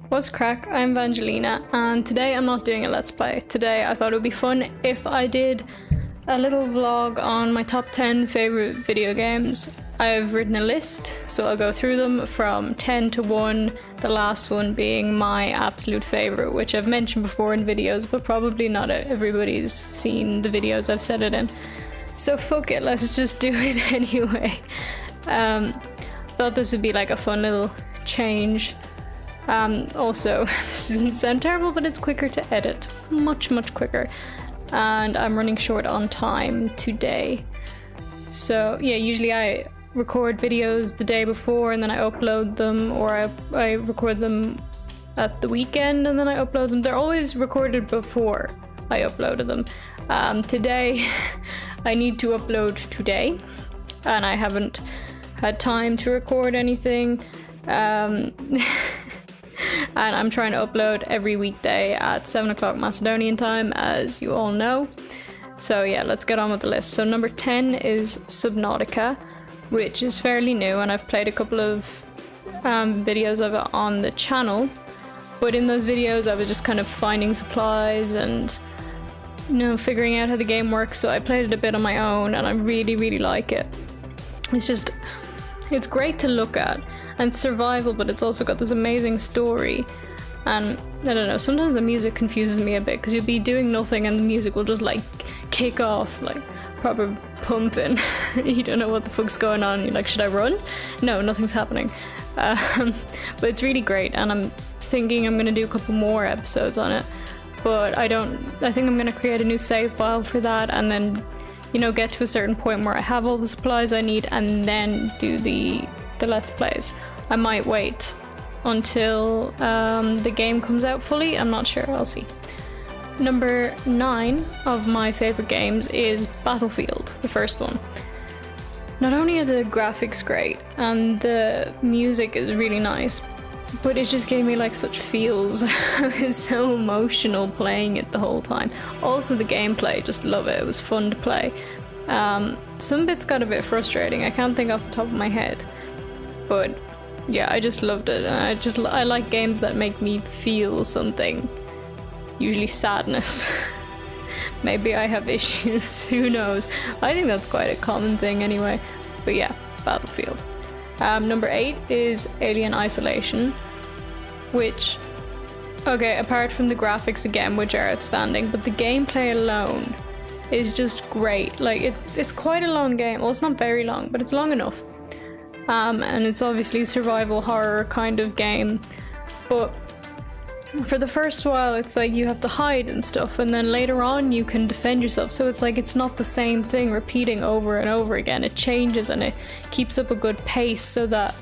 What's crack? I'm Evangelina, and today I'm not doing a let's play. Today I thought it would be fun if I did a little vlog on my top 10 favorite video games. I've written a list, so I'll go through them from 10 to 1, the last one being my absolute favorite, which I've mentioned before in videos, but probably not everybody's seen the videos I've said it in. So fuck it, let's just do it anyway. Thought this would be like a fun little change. Also, this doesn't sound terrible, but it's quicker to edit. Much quicker. And I'm running short on time today. So yeah, usually I record videos the day before and then I upload them, or I record them at the weekend and then I upload them. They're always recorded before I uploaded them. Today, I need to upload today, and I haven't had time to record anything. And I'm trying to upload every weekday at 7 o'clock Macedonian time, as you all know. So yeah, let's get on with the list. So number 10 is Subnautica, which is fairly new, and I've played a couple of videos of it on the channel. But in those videos I was just kind of finding supplies and, you know, figuring out how the game works, so I played it a bit on my own and I really like it. It's great to look at. And survival, but it's also got this amazing story. And I don't know, sometimes the music confuses me a bit, because you'll be doing nothing and the music will just like kick off, like proper pumping. You don't know what the fuck's going on. You're like, should I run? No, nothing's happening. But it's really great, and I'm thinking I'm gonna do a couple more episodes on it. But I think I'm gonna create a new save file for that, and then, you know, get to a certain point where I have all the supplies I need, and then do the Let's Plays. I might wait until the game comes out fully. I'm not sure, I'll see. Number 9 of my favorite games is Battlefield, the first one. Not only are the graphics great and the music is really nice, but it just gave me like such feels. I was so emotional playing it the whole time. Also the gameplay, just love it. It was fun to play. Some bits got a bit frustrating. I can't think off the top of my head. But yeah, I just loved it. I like games that make me feel something. Usually sadness. Maybe I have issues, who knows. I think that's quite a common thing anyway. But yeah, Battlefield. Number 8 is Alien Isolation, which, okay, apart from the graphics again, which are outstanding, but the gameplay alone is just great. Like, it's quite a long game. Well, it's not very long, but it's long enough. And it's obviously a survival horror kind of game, but for the first while it's like you have to hide and stuff, and then later on you can defend yourself, so it's like it's not the same thing repeating over and over again. It changes and it keeps up a good pace, so that,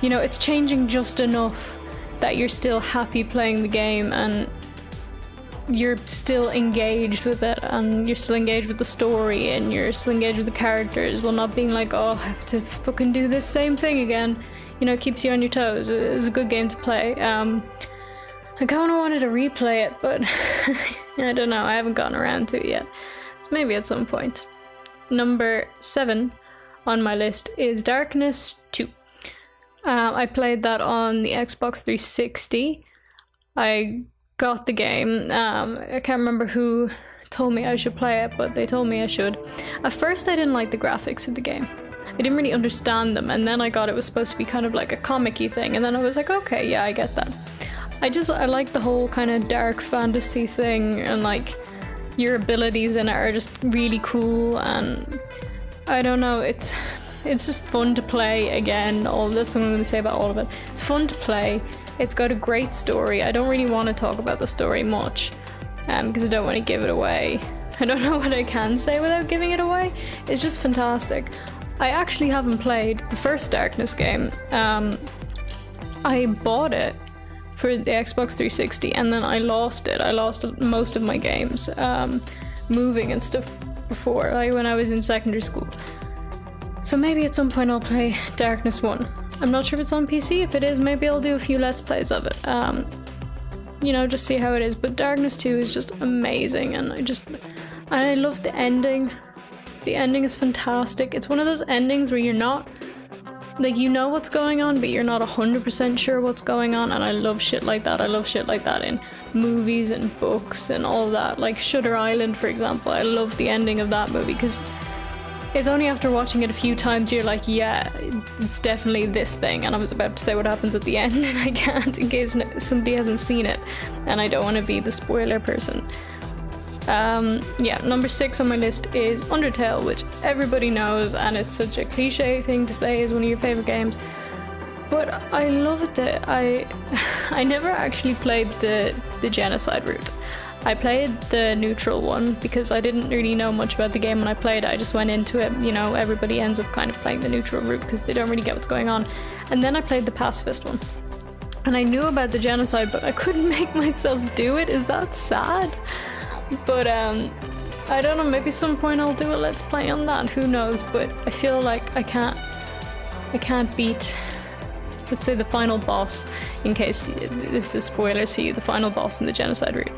you know, it's changing just enough that you're still happy playing the game and you're still engaged with it, and you're still engaged with the story, and you're still engaged with the characters, while not being like, oh, I have to fucking do this same thing again. You know, it keeps you on your toes. It's a good game to play. I kind of wanted to replay it, but I don't know, I haven't gotten around to it yet. So maybe at some point. Number 7 on my list is Darkness 2. I played that on the Xbox 360. I got the game. I can't remember who told me I should play it, but they told me I should. At first I didn't like the graphics of the game. I didn't really understand them, and then I got it was supposed to be kind of like a comic-y thing, and then I was like, okay, yeah, I get that. I like the whole kind of dark fantasy thing, and like your abilities in it are just really cool, and I don't know, it's just fun to play again. That's what I'm going to say about all of it. It's fun to play. It's got a great story. I don't really want to talk about the story much, because I don't want to give it away. I don't know what I can say without giving it away. It's just fantastic. I actually haven't played the first Darkness game. I bought it for the Xbox 360 and then I lost it. I lost most of my games, moving and stuff before, like when I was in secondary school. So maybe at some point I'll play Darkness 1. I'm not sure if it's on PC. If it is, maybe I'll do a few Let's Plays of it. You know, just see how it is. But Darkness 2 is just amazing, and I love the ending. The ending is fantastic. It's one of those endings where you're not like, you know what's going on, but you're not 100% sure what's going on, and I love shit like that. I love shit like that in movies and books and all that. Like Shutter Island, for example, I love the ending of that movie, because it's only after watching it a few times you're like, yeah, it's definitely this thing. And I was about to say what happens at the end, and I can't in case somebody hasn't seen it, and I don't want to be the spoiler person. Yeah, number 6 on my list is Undertale, which everybody knows, and it's such a cliche thing to say is one of your favorite games, but I loved it. I never actually played the genocide route. I played the neutral one because I didn't really know much about the game when I played it. I just went into it, you know, everybody ends up kind of playing the neutral route because they don't really get what's going on. And then I played the pacifist one. And I knew about the genocide, but I couldn't make myself do it. Is that sad? But I don't know, maybe some point I'll do a let's play on that, who knows, but I feel like I can't beat, let's say, the final boss, in case this is spoilers for you, the final boss in the genocide route.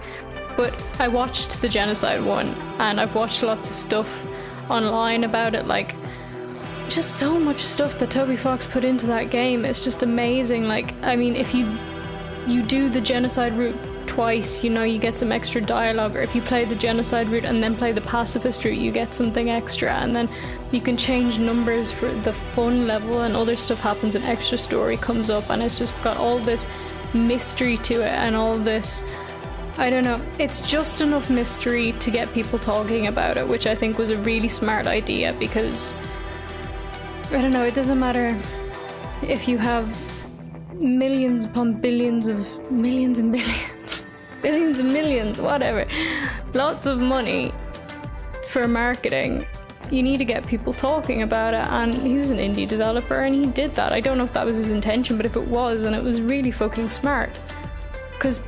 But I watched the genocide one, and I've watched lots of stuff online about it, like, just so much stuff that Toby Fox put into that game. It's just amazing. Like, I mean, if you do the genocide route twice, you know, you get some extra dialogue, or if you play the genocide route and then play the pacifist route, you get something extra, and then you can change numbers for the fun level, and other stuff happens, an extra story comes up, and it's just got all this mystery to it, and all this, I don't know, it's just enough mystery to get people talking about it, which I think was a really smart idea, because I don't know, it doesn't matter if you have millions upon billions of millions and billions, billions and millions, whatever, lots of money for marketing. You need to get people talking about it, and he was an indie developer and he did that. I don't know if that was his intention, but if it was, and it was really fucking smart, because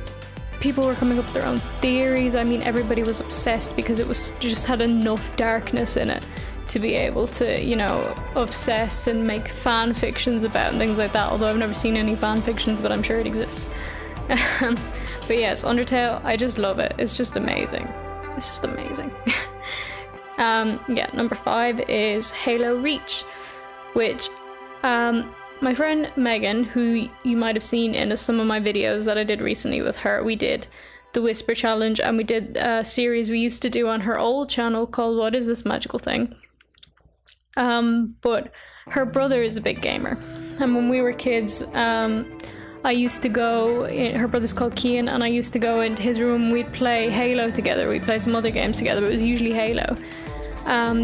people were coming up with their own theories. I mean, everybody was obsessed because it was just had enough darkness in it to be able to, you know, obsess and make fan fictions about and things like that, although I've never seen any fan fictions, but I'm sure it exists. But yes, Undertale, I just love it. It's just amazing. It's just amazing. Yeah, number 5 is Halo Reach, which my friend Megan, who you might have seen in some of my videos that I did recently with her, we did the Whisper Challenge, and we did a series we used to do on her old channel called What Is This Magical Thing? But her brother is a big gamer, and when we were kids, I used to go, her brother's called Kian, and I used to go into his room, we'd play Halo together, we'd play some other games together, but it was usually Halo.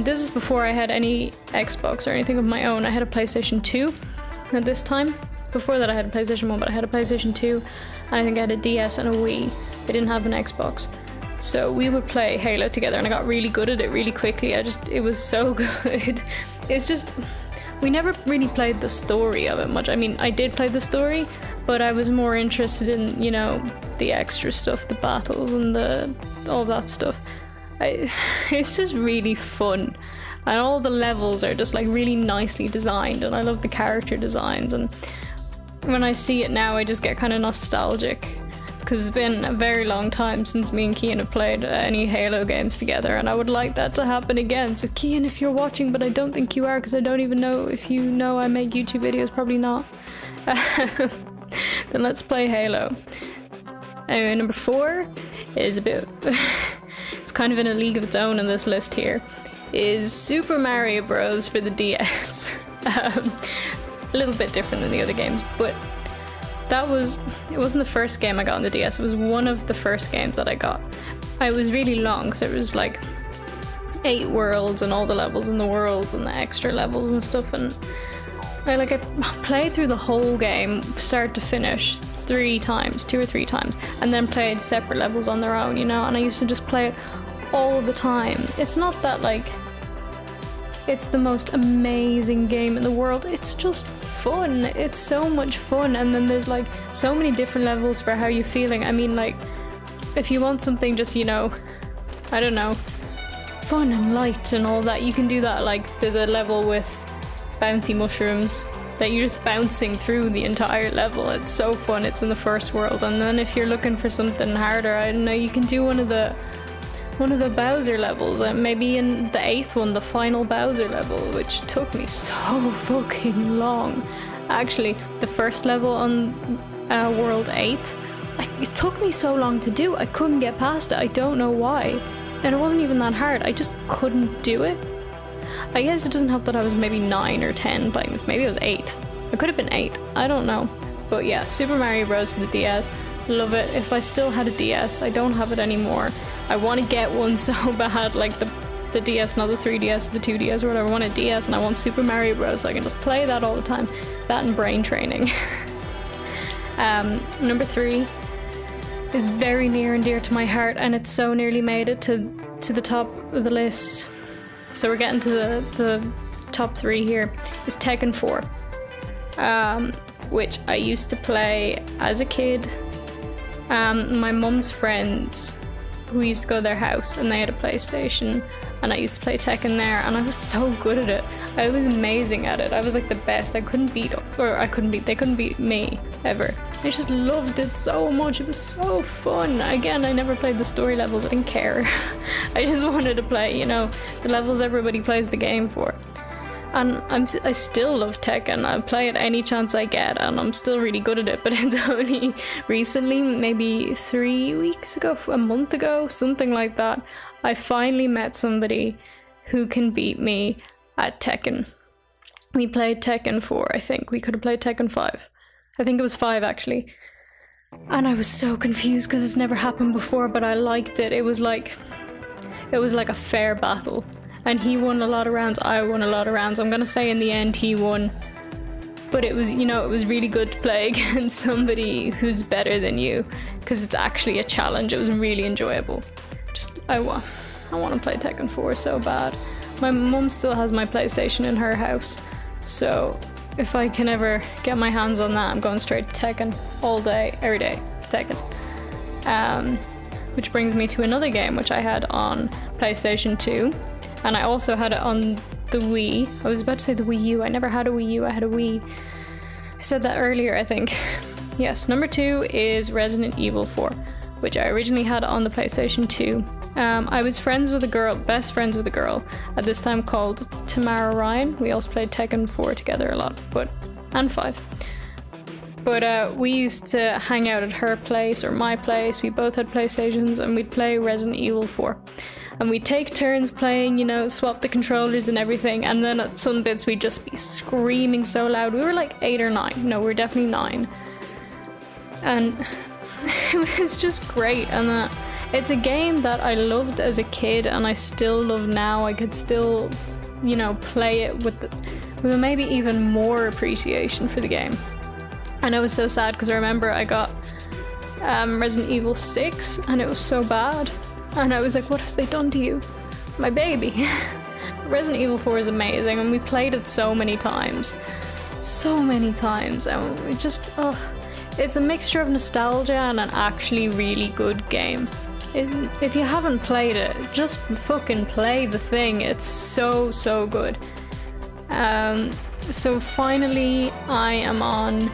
This was before I had any Xbox or anything of my own. I had a PlayStation 2 at this time. Before that I had a PlayStation 1, but I had a PlayStation 2, and I think I had a DS and a Wii. I didn't have an Xbox. So we would play Halo together, and I got really good at it really quickly. It was so good. It's just, we never really played the story of it much. I mean, I did play the story, but I was more interested in, you know, the extra stuff, the battles and all that stuff. It's just really fun. And all the levels are just like really nicely designed, and I love the character designs. And when I see it now, I just get kind of nostalgic, because it's been a very long time since me and Kian have played any Halo games together, and I would like that to happen again. So Kian, if you're watching, but I don't think you are, because I don't even know if you know I make YouTube videos, probably not, then let's play Halo. Anyway, number 4 is a bit it's kind of in a league of its own in this list here, is Super Mario Bros. For the DS. A little bit different than the other games, but it wasn't the first game I got on the DS, it was one of the first games that I got. It was really long, because it was like 8 worlds and all the levels in the worlds and the extra levels and stuff, and I played through the whole game, start to finish, 2 or 3 times, and then played separate levels on their own, you know, and I used to just play it all the time. It's not that, like, it's the most amazing game in the world, it's just fun. It's so much fun, and then there's like so many different levels for how you're feeling. I mean, like, if you want something just, you know, I don't know, fun and light and all that, you can do that. Like, there's a level with bouncy mushrooms that you're just bouncing through the entire level. It's so fun. It's in the first world. And then if you're looking for something harder, I don't know, you can do one of the one of the Bowser levels, maybe in the 8th one, the final Bowser level, which took me so fucking long. Actually, the first level on World 8, it took me so long to do. I couldn't get past it. I don't know why. And it wasn't even that hard. I just couldn't do it. I guess it doesn't help that I was maybe 9 or 10 playing this. Maybe I was 8. It could have been 8. I don't know. But yeah, Super Mario Bros. For the DS. Love it. If I still had a DS, I don't have it anymore. I want to get one so bad, like the DS, not the 3DS, the 2DS or whatever. I want a DS and I want Super Mario Bros. So I can just play that all the time. That and brain training. Number 3 is very near and dear to my heart, and it's so nearly made it to the top of the list. So we're getting to the top 3 here. Is Tekken 4, which I used to play as a kid. My mum's friends who used to go to their house and they had a PlayStation, and I used to play Tekken there, and I was so good at it. I was amazing at it. I was like the best. They couldn't beat me ever. I just loved it so much. It was so fun. Again, I never played the story levels. I didn't care. I just wanted to play, the levels everybody plays the game for. And I still love Tekken. I play it any chance I get, and I'm still really good at it. But it's only recently, maybe 3 weeks ago, a month ago, something like that, I finally met somebody who can beat me at Tekken. We played Tekken 4, I think. We could have played Tekken 5. I think it was 5, actually. And I was so confused because it's never happened before, but I liked it. It was like a fair battle. And he won a lot of rounds, I won a lot of rounds. I'm gonna say in the end he won. But it was, it was really good to play against somebody who's better than you, because it's actually a challenge. It was really enjoyable. I want to play Tekken 4 so bad. My mum still has my PlayStation in her house, so if I can ever get my hands on that, I'm going straight to Tekken all day, every day. Tekken. Which brings me to another game which I had on PlayStation 2. And I also had it on the Wii. I was about to say the Wii U. I never had a Wii U, I had a Wii. I said that earlier, I think. Yes, number 2 is Resident Evil 4, which I originally had on the PlayStation 2. I was best friends with a girl at this time called Tamara Ryan. We also played Tekken 4 together a lot, and 5. But we used to hang out at her place or my place. We both had PlayStations, and we'd play Resident Evil 4. And we'd take turns playing, swap the controllers and everything, and then at some bits we'd just be screaming so loud. We were like 8 or 9. No, we were definitely 9. And it was just great, and it's a game that I loved as a kid and I still love now. I could still, play it with maybe even more appreciation for the game. And I was so sad because I remember I got Resident Evil 6 and it was so bad. And I was like, what have they done to you? My baby. Resident Evil 4 is amazing, and we played it so many times. And it just, it's a mixture of nostalgia and an actually really good game. If you haven't played it, just fucking play the thing. It's so good. So finally, I am on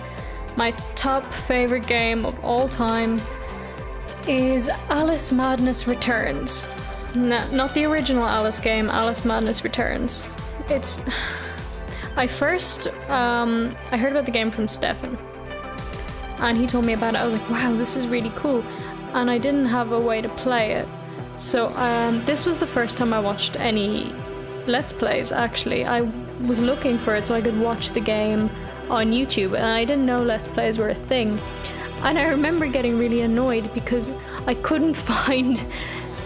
my top favorite game of all time. Is Alice Madness Returns. No, not the original Alice game, Alice Madness Returns. I heard about the game from Stefan, and he told me about it. I was like, wow, this is really cool, and I didn't have a way to play it. So this was the first time I watched any Let's Plays, actually. I was looking for it so I could watch the game on YouTube, and I didn't know Let's Plays were a thing. And I remember getting really annoyed because I couldn't find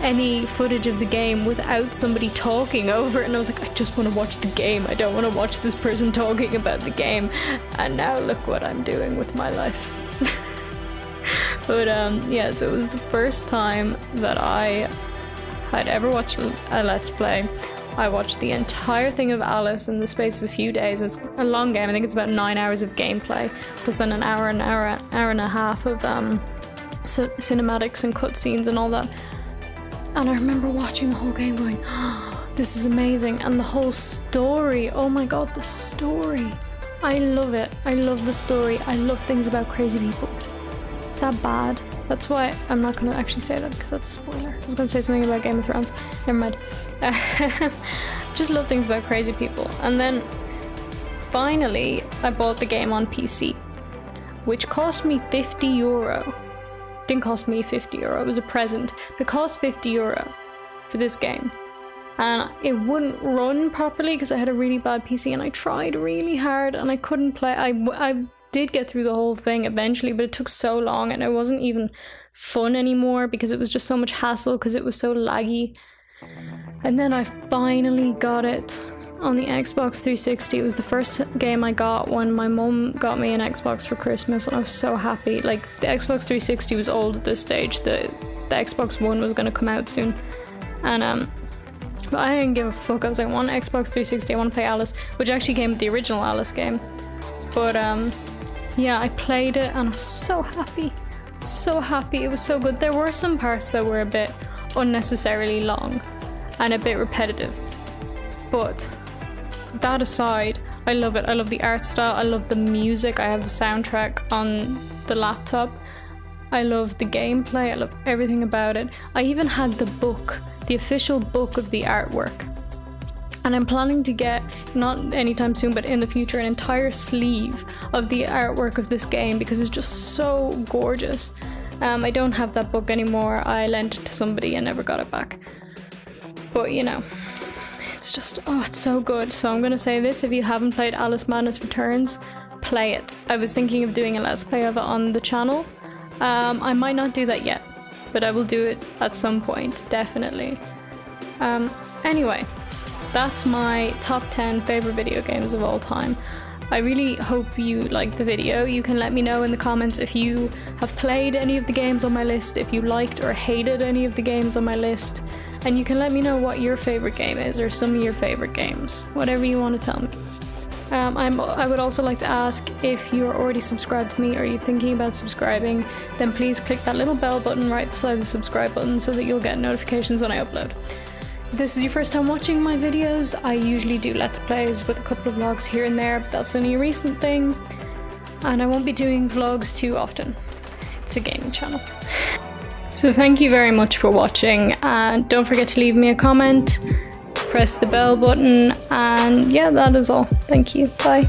any footage of the game without somebody talking over it, and I was like, I just want to watch the game. I don't want to watch this person talking about the game. And now look what I'm doing with my life. But yeah, so it was the first time that I had ever watched a Let's Play. I watched the entire thing of Alice in the space of a few days. It's a long game. I think it's about 9 hours of gameplay, plus then an hour and a half of cinematics and cutscenes and all that. And I remember watching the whole game going, oh, this is amazing. And the whole story, oh my god, the story. I love it. I love the story. I love things about crazy people. that bad. That's why I'm not gonna actually say that because that's a spoiler. I was gonna say something about Game of Thrones. Never mind. Just love things about crazy people. And then finally, I bought the game on PC, which cost me €50. Didn't cost me €50, it was a present. It cost €50 for this game. And it wouldn't run properly because I had a really bad PC and I tried really hard and I couldn't play. I did get through the whole thing eventually, but it took so long and it wasn't even fun anymore because it was just so much hassle because it was so laggy. And then I finally got it on the Xbox 360. It was the first game I got when my mum got me an Xbox for Christmas and I was so happy. Like, the Xbox 360 was old at this stage. The Xbox One was going to come out soon. And but I didn't give a fuck. I was like, I want Xbox 360, I want to play Alice, which actually came with the original Alice game. But yeah, I played it and I was so happy. So happy. It was so good. There were some parts that were a bit unnecessarily long and a bit repetitive. But that aside, I love it. I love the art style. I love the music. I have the soundtrack on the laptop. I love the gameplay. I love everything about it. I even had the book, the official book of the artwork. And I'm planning to get, not anytime soon, but in the future, an entire sleeve of the artwork of this game because it's just so gorgeous. I don't have that book anymore. I lent it to somebody and never got it back. But you know, it's just, oh, it's so good. So I'm gonna say this, if you haven't played Alice Madness Returns, play it. I was thinking of doing a Let's Play of it on the channel. I might not do that yet, but I will do it at some point, definitely. Anyway, that's my top 10 favorite video games of all time. I really hope you liked the video. You can let me know in the comments if you have played any of the games on my list, if you liked or hated any of the games on my list, and you can let me know what your favorite game is or some of your favorite games, whatever you want to tell me. I would also like to ask, if you're already subscribed to me or you're thinking about subscribing, then please click that little bell button right beside the subscribe button so that you'll get notifications when I upload. If this is your first time watching my videos, I usually do Let's Plays with a couple of vlogs here and there, but that's only a recent thing, and I won't be doing vlogs too often. It's a gaming channel. So thank you very much for watching, and don't forget to leave me a comment, press the bell button, and yeah, that is all. Thank you. Bye.